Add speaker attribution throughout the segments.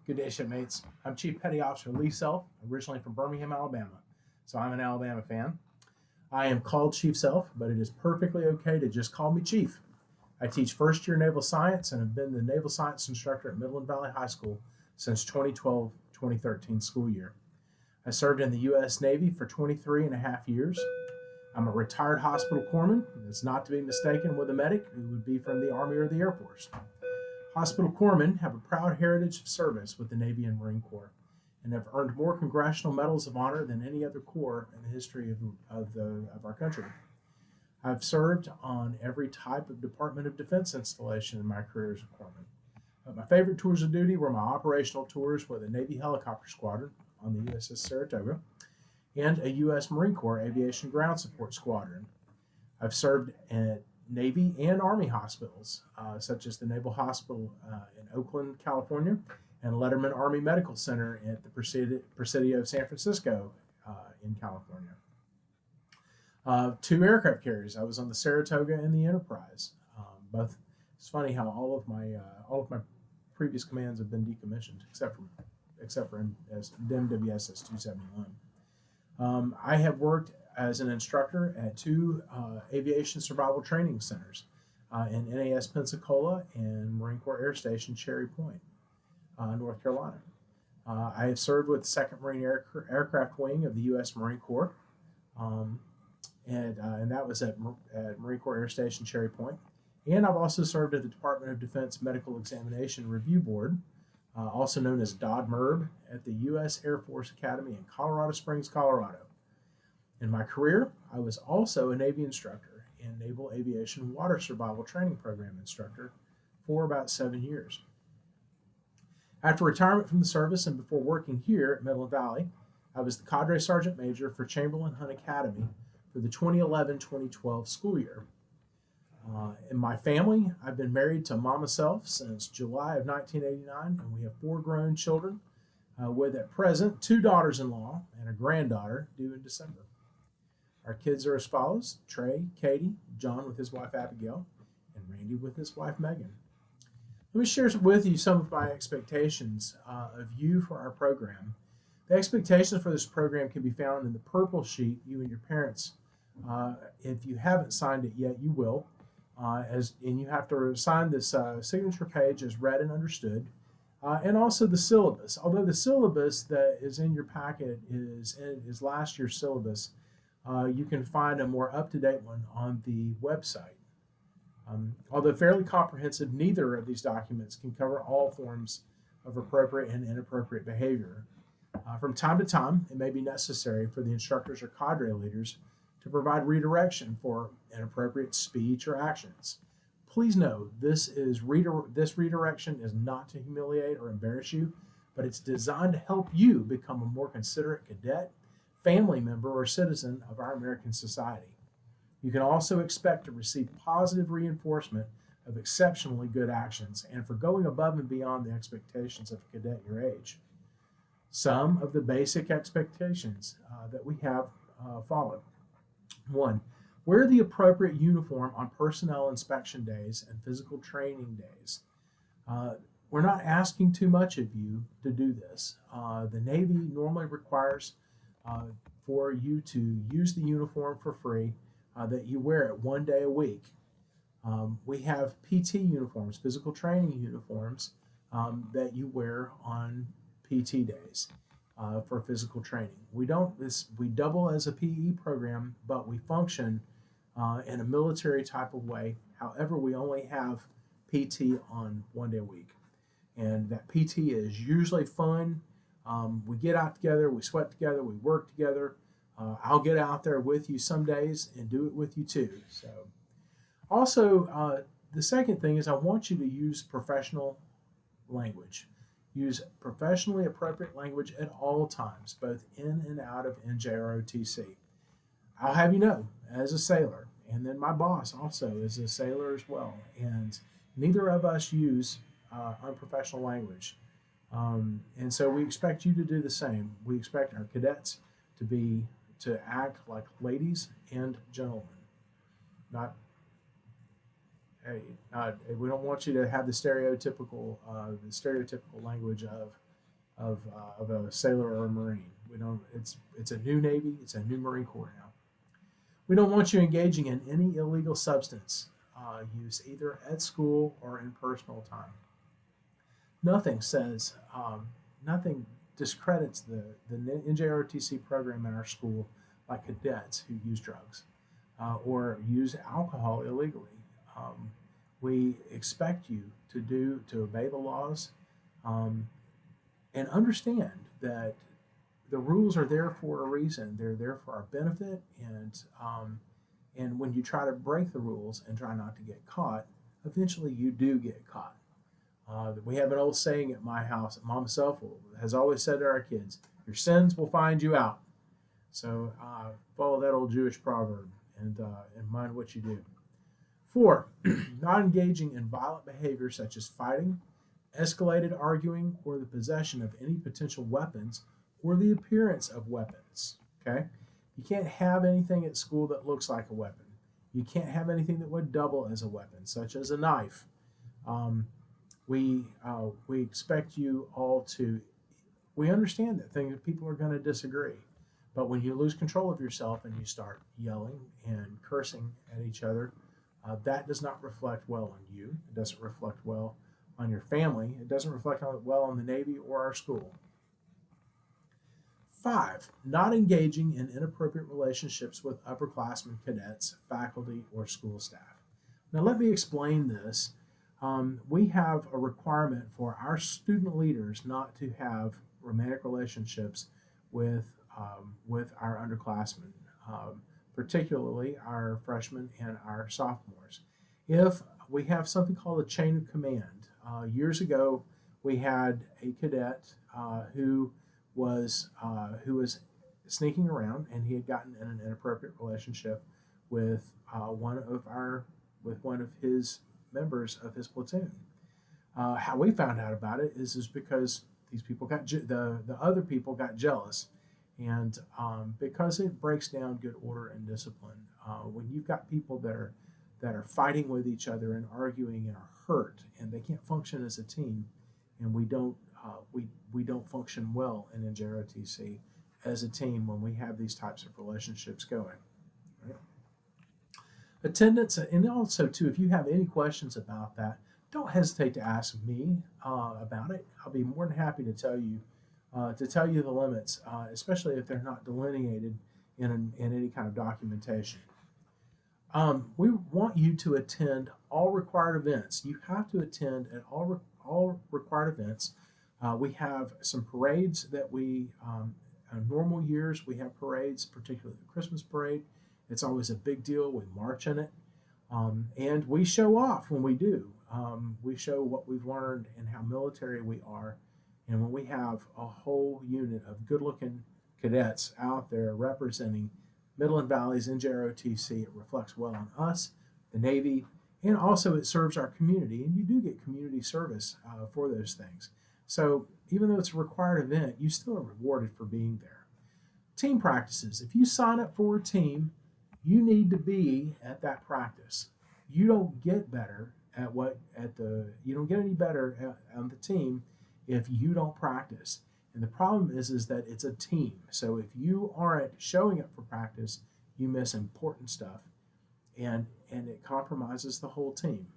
Speaker 1: Good day, shipmates. I'm Chief Petty Officer Lee Self, originally from Birmingham, Alabama, so I'm an Alabama fan. I am called Chief Self, but it is perfectly okay to just call me Chief. I teach first year naval science and have been the naval science instructor at Midland Valley High School since 2012-2013 school year. I served in the U.S. Navy for 23 and a half years. I'm a retired hospital corpsman. That's not to be mistaken with a medic who would be from the Army or the Air Force. Hospital corpsmen have a proud heritage of service with the Navy and Marine Corps and have earned more congressional medals of honor than any other corps in the history of our country. I've served on every type of Department of Defense installation in my career as a corpsman. But my favorite tours of duty were my operational tours with a Navy helicopter squadron on the USS Saratoga and a U.S. Marine Corps Aviation Ground Support Squadron. I've served at Navy and Army hospitals, such as the Naval Hospital in Oakland, California, and Letterman Army Medical Center at the Presidio of San Francisco in California. Two aircraft carriers. I was on the Saratoga and the Enterprise. Both. It's funny how all of my previous commands have been decommissioned, except for MWSS 271. I have worked as an instructor at two aviation survival training centers in NAS Pensacola and Marine Corps Air Station Cherry Point, North Carolina. I have served with the 2nd Marine Aircraft Wing of the U.S. Marine Corps, and that was at Marine Corps Air Station Cherry Point. And I've also served at the Department of Defense Medical Examination Review Board, also known as DOD-MERB, at the U.S. Air Force Academy in Colorado Springs, Colorado. In my career, I was also a Navy instructor and Naval Aviation Water Survival Training Program instructor for about 7 years. After retirement from the service and before working here at Midland Valley, I was the Cadre Sergeant Major for Chamberlain Hunt Academy for the 2011-2012 school year. In my family, I've been married to Mama Self since July of 1989, and we have 4 grown children, with at present 2 daughters-in-law and a granddaughter due in December. Our kids are as follows: Trey, Katie, John with his wife Abigail, and Randy with his wife Megan. Let me share with you some of my expectations of you for our program. The expectations for this program can be found in the purple sheet you and your parents. If you haven't signed it yet, you will. And you have to sign this signature page as read and understood, and also the syllabus. Although the syllabus that is in your packet is last year's syllabus, you can find a more up-to-date one on the website. Although fairly comprehensive, neither of these documents can cover all forms of appropriate and inappropriate behavior. From time to time, it may be necessary for the instructors or cadre leaders to provide redirection for inappropriate speech or actions. Please know this redirection is not to humiliate or embarrass you, but it's designed to help you become a more considerate cadet, family member, or citizen of our American society. You can also expect to receive positive reinforcement of exceptionally good actions and for going above and beyond the expectations of a cadet your age. Some of the basic expectations that we have follow. 1. Wear the appropriate uniform on personnel inspection days and physical training days. We're not asking too much of you to do this. The Navy normally requires for you to use the uniform for free, that you wear it 1 day a week. We have PT uniforms, physical training uniforms, that you wear on PT days. For physical training. We double as a PE program, but we function in a military type of way. However, we only have PT on 1 day a week. And that PT is usually fun. We get out together, we sweat together, we work together. I'll get out there with you some days and do it with you too. So, also, the second thing is I want you to use professional language. Use professionally appropriate language at all times, both in and out of NJROTC. I'll have you know, as a sailor, and then my boss also is a sailor as well, and neither of us use unprofessional language. And so we expect you to do the same. We expect our cadets to act like ladies and gentlemen, not we don't want you to have the stereotypical language of of a sailor or a Marine. We don't. It's a new Navy. It's a new Marine Corps now. We don't want you engaging in any illegal substance use either at school or in personal time. Nothing says nothing discredits the NJROTC program in our school like cadets who use drugs or use alcohol illegally. We expect you to obey the laws and understand that the rules are there for a reason. They're there for our benefit, and when you try to break the rules and try not to get caught, eventually you do get caught. We have an old saying at my house. Mom herself has always said to our kids, "Your sins will find you out." So follow that old Jewish proverb and mind what you do. 4, not engaging in violent behavior such as fighting, escalated arguing, or the possession of any potential weapons or the appearance of weapons. Okay? You can't have anything at school that looks like a weapon. You can't have anything that would double as a weapon, such as a knife. We expect you all to. We understand that people are going to disagree, but when you lose control of yourself and you start yelling and cursing at each other, that does not reflect well on you. It doesn't reflect well on your family. It doesn't reflect well on the Navy or our school. 5, not engaging in inappropriate relationships with upperclassmen, cadets, faculty, or school staff. Now, let me explain this. We have a requirement for our student leaders not to have romantic relationships with our underclassmen, particularly our freshmen and our sophomores. If we have something called a chain of command, years ago we had a cadet who was sneaking around, and he had gotten in an inappropriate relationship with one of his members of his platoon. How we found out about it is because these people the other people got jealous, and because it breaks down good order and discipline. When you've got people that are fighting with each other and arguing and are hurt, and they can't function as a team, and we don't function well in NJROTC as a team when we have these types of relationships going. Right? Attendance, and also too, if you have any questions about that, don't hesitate to ask me about it. I'll be more than happy to tell you the limits, especially if they're not delineated in any kind of documentation. We want you to attend all required events. You have to attend at all required events. We have some parades that in normal years, we have parades, particularly the Christmas parade. It's always a big deal. We march in it. And we show off when we do. We show what we've learned and how military we are. And when we have a whole unit of good-looking cadets out there representing Midland Valley's NJROTC, it reflects well on us, the Navy, and also it serves our community. And you do get community service for those things. So even though it's a required event, you still are rewarded for being there. Team practices. If you sign up for a team, you need to be at that practice. You don't get better you don't get any better on the team if you don't practice. And the problem is that it's a team. So if you aren't showing up for practice, you miss important stuff, and it compromises the whole team.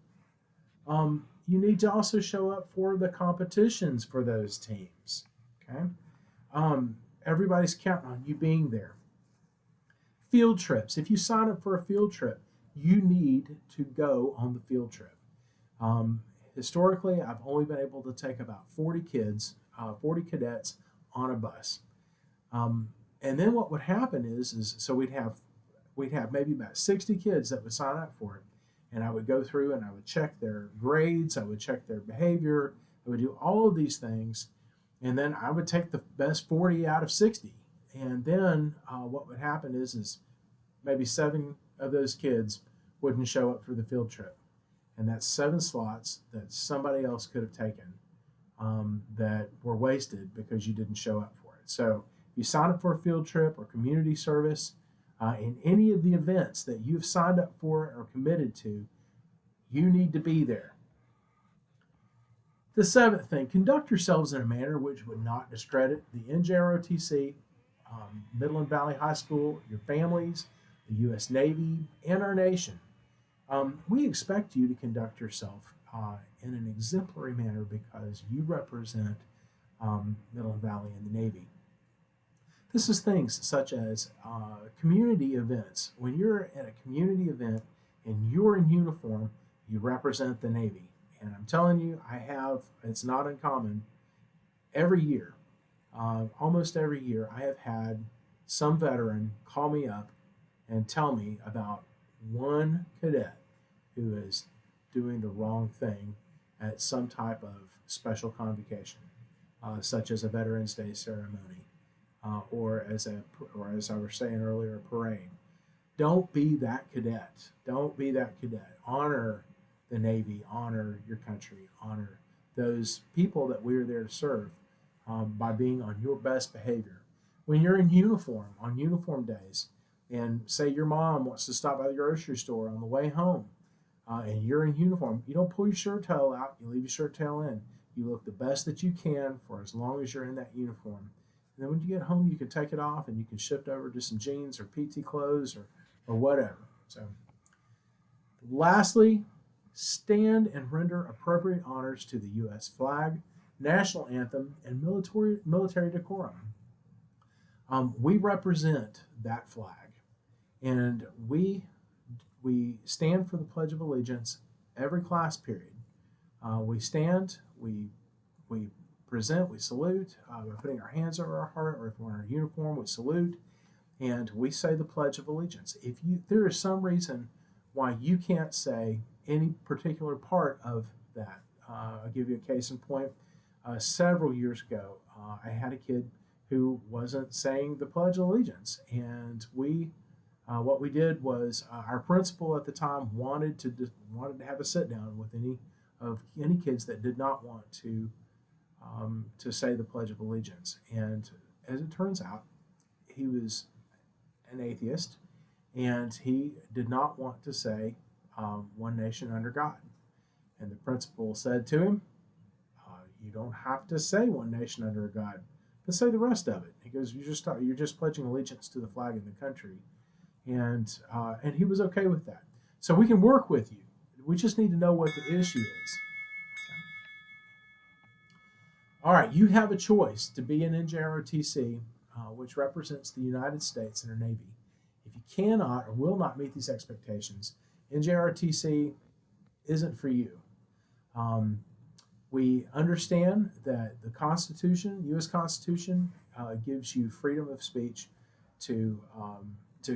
Speaker 1: You need to also show up for the competitions for those teams. Okay, everybody's counting on you being there. Field trips. If you sign up for a field trip, you need to go on the field trip. Historically, I've only been able to take about 40 cadets on a bus. And then what would happen is so we'd have maybe about 60 kids that would sign up for it. And I would go through and I would check their grades, I would check their behavior, I would do all of these things, and then I would take the best 40 out of 60. And then what would happen is maybe 7 of those kids wouldn't show up for the field trip. And that's 7 slots that somebody else could have taken that were wasted because you didn't show up for it. So you sign up for a field trip or community service, in any of the events that you've signed up for or committed to, you need to be there. The seventh thing, conduct yourselves in a manner which would not discredit the NJROTC, Midland Valley High School, your families, the U.S. Navy, and our nation. We expect you to conduct yourself in an exemplary manner because you represent Midland Valley and the Navy. This is things such as community events. When you're at a community event and you're in uniform, you represent the Navy. And I'm telling you, it's not uncommon, every year, almost every year, I have had some veteran call me up and tell me about one cadet who is doing the wrong thing at some type of special convocation, such as a Veterans Day ceremony, or as I was saying earlier, a parade. Don't be that cadet. Don't be that cadet. Honor the Navy, honor your country, honor those people that we are there to serve by being on your best behavior. When you're in uniform, on uniform days, and say your mom wants to stop by the grocery store on the way home, and you're in uniform, you don't pull your shirt tail out, you leave your shirt tail in. You look the best that you can for as long as you're in that uniform. And then when you get home, you can take it off and you can shift over to some jeans or PT clothes or whatever. So, lastly, stand and render appropriate honors to the U.S. flag, national anthem, and military decorum. We represent that flag, and we stand for the Pledge of Allegiance every class period. We stand, we present, we salute by putting our hands over our heart, or if we're in our uniform, we salute, and we say the Pledge of Allegiance. If there is some reason why you can't say any particular part of that, I'll give you a case in point. Several years ago, I had a kid who wasn't saying the Pledge of Allegiance, and what we did was our principal at the time wanted to have a sit down with any kids that did not want to say the Pledge of Allegiance. And as it turns out, he was an atheist, and he did not want to say one nation under God. And the principal said to him, "You don't have to say one nation under God, but say the rest of it." He goes, "You're just pledging allegiance to the flag of the country," and he was okay with that. So we can work with you. We just need to know what the issue is. All right, you have a choice to be an NJROTC, which represents the United States and our Navy. If you cannot or will not meet these expectations, NJROTC isn't for you. We understand that the Constitution, U.S. Constitution, gives you freedom of speech to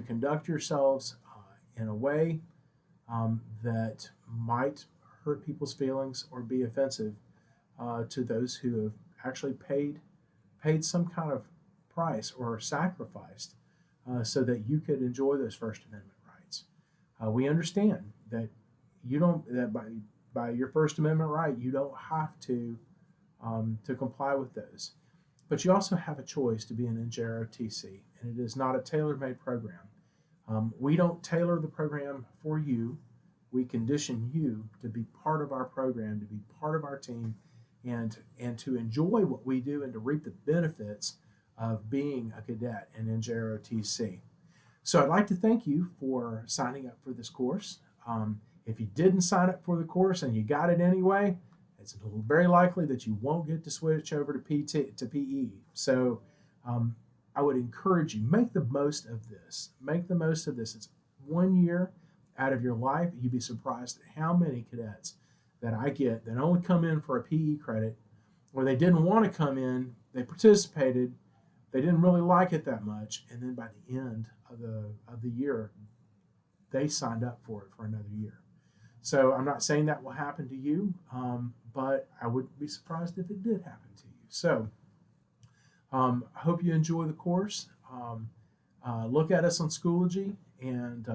Speaker 1: conduct yourselves in a way that might hurt people's feelings or be offensive to those who have actually paid some kind of price or sacrificed so that you could enjoy those First Amendment rights. We understand that by your First Amendment right, you don't have to comply with those. But you also have a choice to be an NJROTC, and it is not a tailor-made program. We don't tailor the program for you. We condition you to be part of our program, to be part of our team, and to enjoy what we do and to reap the benefits of being a cadet in NJROTC. So I'd like to thank you for signing up for this course. If you didn't sign up for the course and you got it anyway, it's very likely that you won't get to switch over to PE. So I would encourage you, make the most of this. Make the most of this. It's 1 year out of your life. You'd be surprised at how many cadets that I get that only come in for a PE credit, or they didn't want to come in, they participated, they didn't really like it that much, and then by the end of the year, they signed up for it for another year. So I'm not saying that will happen to you, but I wouldn't be surprised if it did happen to you. So I hope you enjoy the course. Look at us on Schoology and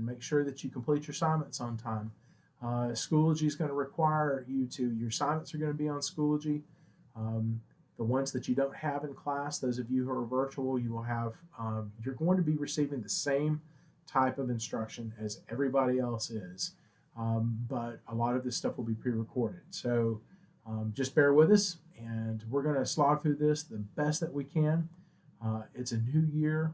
Speaker 1: make sure that you complete your assignments on time. Schoology is going to require your assignments are going to be on Schoology. The ones that you don't have in class, those of you who are virtual, you will have, you're going to be receiving the same type of instruction as everybody else is. But a lot of this stuff will be pre-recorded. So just bear with us, and we're going to slog through this the best that we can. It's a new year.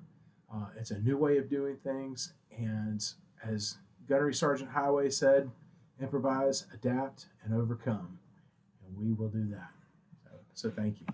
Speaker 1: It's a new way of doing things. And as Gunnery Sergeant Highway said, improvise, adapt, and overcome. And we will do that. So thank you.